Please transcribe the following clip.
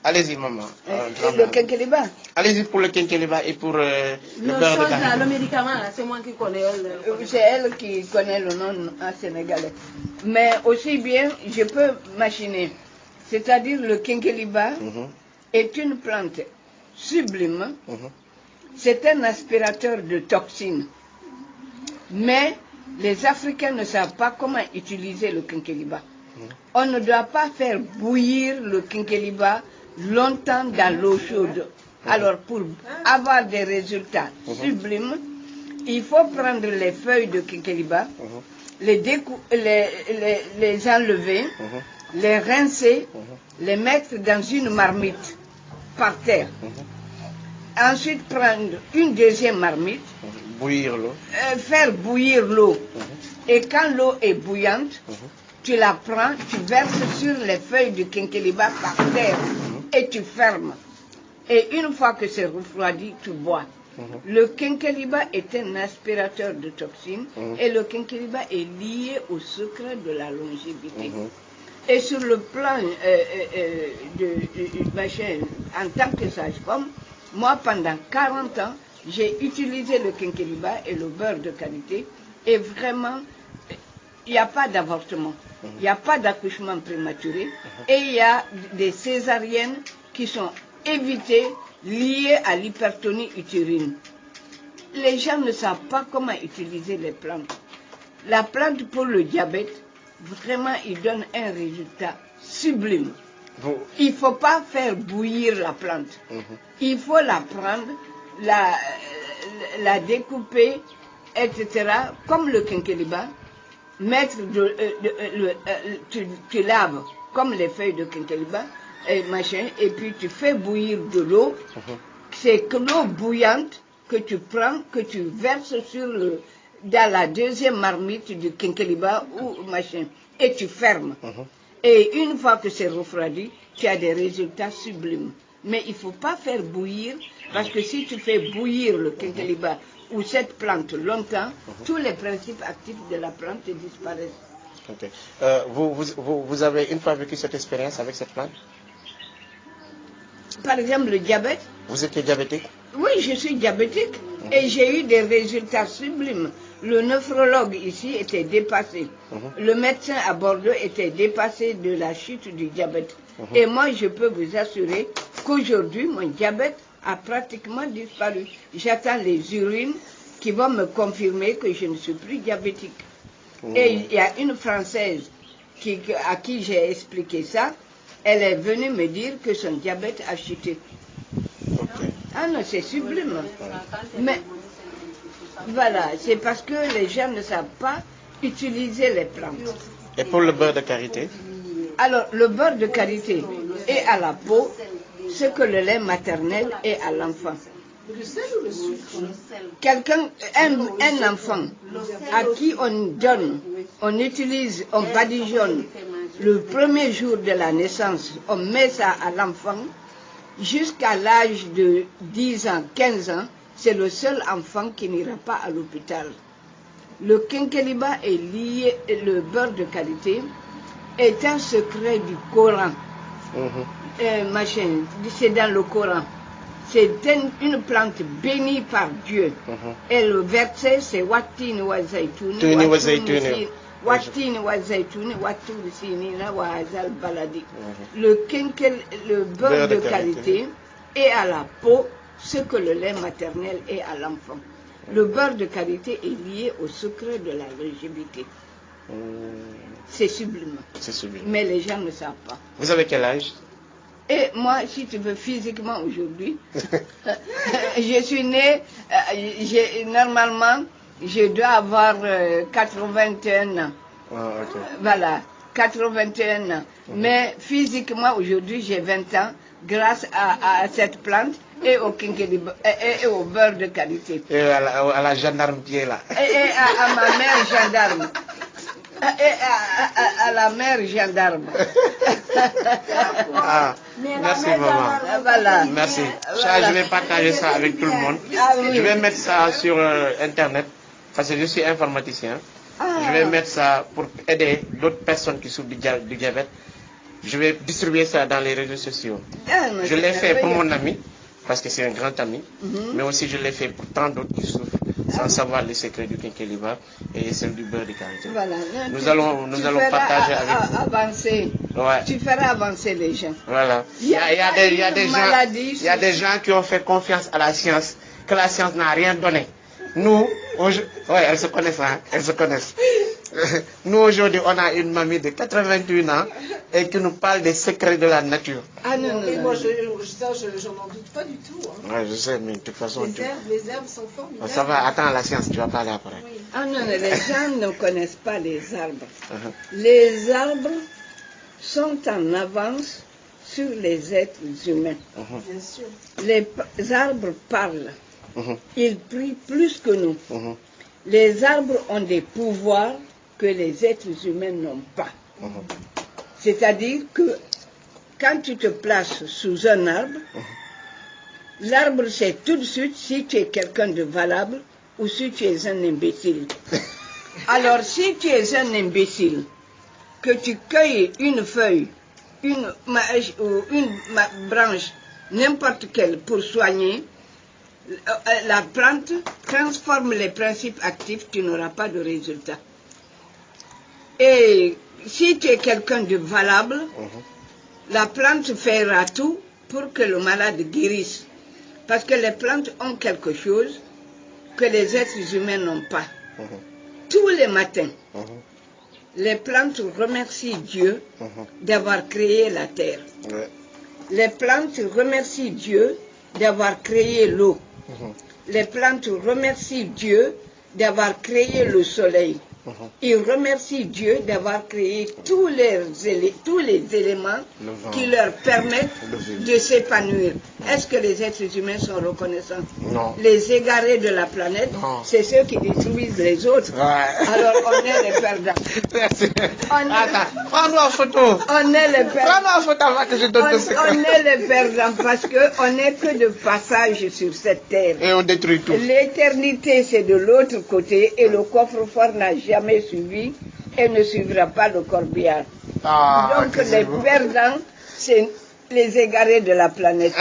Allez-y, maman. Le quinqueliba. Allez-y pour le quinqueliba et pour le beurre de karité. Le médicament, c'est moi qui connais. C'est elle qui connaît le nom en sénégalais. Mais aussi bien, je peux machiner. C'est-à-dire le quinqueliba est une plante sublime. C'est un aspirateur de toxines. Mais les Africains ne savent pas comment utiliser le quinqueliba. On ne doit pas faire bouillir le quinqueliba longtemps dans l'eau chaude. Alors pour avoir des résultats sublimes, il faut prendre les feuilles de quinqueliba, les enlever, les rincer, les mettre dans une marmite par terre. Ensuite prendre une deuxième marmite, bouillir l'eau, faire bouillir l'eau. Et quand l'eau est bouillante, tu la prends, tu verses sur les feuilles du quinqueliba par terre et tu fermes. Et une fois que c'est refroidi, tu bois. Le quinqueliba est un aspirateur de toxines et le quinqueliba est lié au secret de la longévité. Et sur le plan en tant que sage-femme, moi pendant 40 ans, j'ai utilisé le quinqueliba et le beurre de karité et vraiment, il n'y a pas d'avortement. Il n'y a pas d'accouchement prématuré et il y a des césariennes qui sont évitées liées à l'hypertonie utérine. Les gens ne savent pas comment utiliser les plantes. La plante pour le diabète, vraiment, il donne un résultat sublime. Il ne faut pas faire bouillir la plante. Il faut la prendre, la découper, etc., comme le quinqueliba. Mettre tu laves comme les feuilles de quinqueliba et machin, et puis tu fais bouillir de l'eau. C'est que l'eau bouillante que tu prends, que tu verses dans la deuxième marmite du quinqueliba ou machin, et tu fermes. Et une fois que c'est refroidi, tu as des résultats sublimes. Mais il ne faut pas faire bouillir, parce que si tu fais bouillir le quinqueliba ou cette plante longtemps, tous les principes actifs de la plante disparaissent. Okay. Vous avez une fois vécu cette expérience avec cette plante? Par exemple, le diabète. Vous étiez diabétique? Oui, je suis diabétique et j'ai eu des résultats sublimes. Le nephrologue ici était dépassé. Le médecin à Bordeaux était dépassé de la chute du diabète. Et moi, je peux vous assurer qu'aujourd'hui, mon diabète a pratiquement disparu. J'attends les urines qui vont me confirmer que je ne suis plus diabétique. Et il y a une Française à qui j'ai expliqué ça. Elle est venue me dire que son diabète a chuté. Ah non, c'est sublime. Mais voilà, c'est parce que les gens ne savent pas utiliser les plantes. Et pour le beurre de karité? Alors, le beurre de karité est à la peau ce que le lait maternel est à l'enfant. Un enfant à qui on donne, on utilise, on badigeonne le premier jour de la naissance, on met ça à l'enfant, jusqu'à l'âge de 10 ans, 15 ans, c'est le seul enfant qui n'ira pas à l'hôpital. Le quinqueliba est lié, le beurre de karité est un secret du Coran. C'est dans le Coran. C'est une plante bénie par Dieu. Et le verset, c'est Wattin wa zaytouni. Wattin wa zaytouni, wattur sinina wa azal baladi. Le beurre de karité est à la peau ce que le lait maternel est à l'enfant. Le beurre de karité est lié au secret de la longévité. C'est sublime. C'est sublime. Mais les gens ne savent pas. Vous avez quel âge? Et moi, si tu veux, physiquement aujourd'hui, je suis née, normalement, je dois avoir 81 ans. Voilà, 81 ans. Mais physiquement, aujourd'hui, j'ai 20 ans, grâce à cette plante et au quinqueliba et au beurre de karité. Et à la gendarme qui est là. Et à ma mère gendarme. Et à la mère gendarme. Merci maman. Voilà. Merci. Voilà. Je vais partager ça avec tout le monde. Je vais mettre ça sur Internet parce que je suis informaticien. Je vais mettre ça pour aider d'autres personnes qui souffrent du diabète Je vais distribuer ça dans les réseaux sociaux. Ah, Je l'ai fait pour mon ami, parce que c'est un grand ami, mais aussi je l'ai fait pour tant d'autres qui souffrent, sans savoir les secrets du quinquelibre et celle du beurre de karité. Voilà. Nous allons partager avec vous. Avancer. Ouais. Tu feras avancer les gens. Voilà. Il y a des gens qui ont fait confiance à la science, que la science n'a rien donné. Nous, ouais, elles se connaissent, hein, elles se connaissent. Nous, aujourd'hui, on a une mamie de 81 ans et qui nous parle des secrets de la nature. Ah non, Mais moi, j'en en doute pas du tout. Hein. Ouais, je sais, mais de toute façon... Les herbes sont formidables. Ça va, attends la science, tu vas parler après. Oui. Ah non, les gens ne connaissent pas les arbres. Les arbres sont en avance sur les êtres humains. Bien sûr. Les arbres parlent. Ils prient plus que nous. Les arbres ont des pouvoirs que les êtres humains n'ont pas. C'est-à-dire que quand tu te places sous un arbre, l'arbre sait tout de suite si tu es quelqu'un de valable ou si tu es un imbécile. Alors si tu es un imbécile, que tu cueilles une feuille, une branche, n'importe quelle, pour soigner, la plante transforme les principes actifs, tu n'auras pas de résultat. Et si tu es quelqu'un de valable, la plante fera tout pour que le malade guérisse. Parce que les plantes ont quelque chose que les êtres humains n'ont pas. Tous les matins, les plantes remercient Dieu d'avoir créé la terre. Les plantes remercient Dieu d'avoir créé l'eau. Les plantes remercient Dieu d'avoir créé le soleil. Ils remercient Dieu d'avoir créé tous les éléments qui leur permettent de s'épanouir. Est-ce que les êtres humains sont reconnaissants? Non. Les égarés de la planète, c'est ceux qui détruisent les autres. Alors on est les perdants. Merci. Attends, prends-nous en photo. On est les perdants. Prends-nous en photo avant que je donne le secret. On est les perdants parce qu'on n'est que de passage sur cette terre. Et on détruit tout. L'éternité, c'est de l'autre côté et le coffre-fort n'a jamais suivi et ne suivra pas le corbillard. Donc les perdants, c'est les égarés de la planète.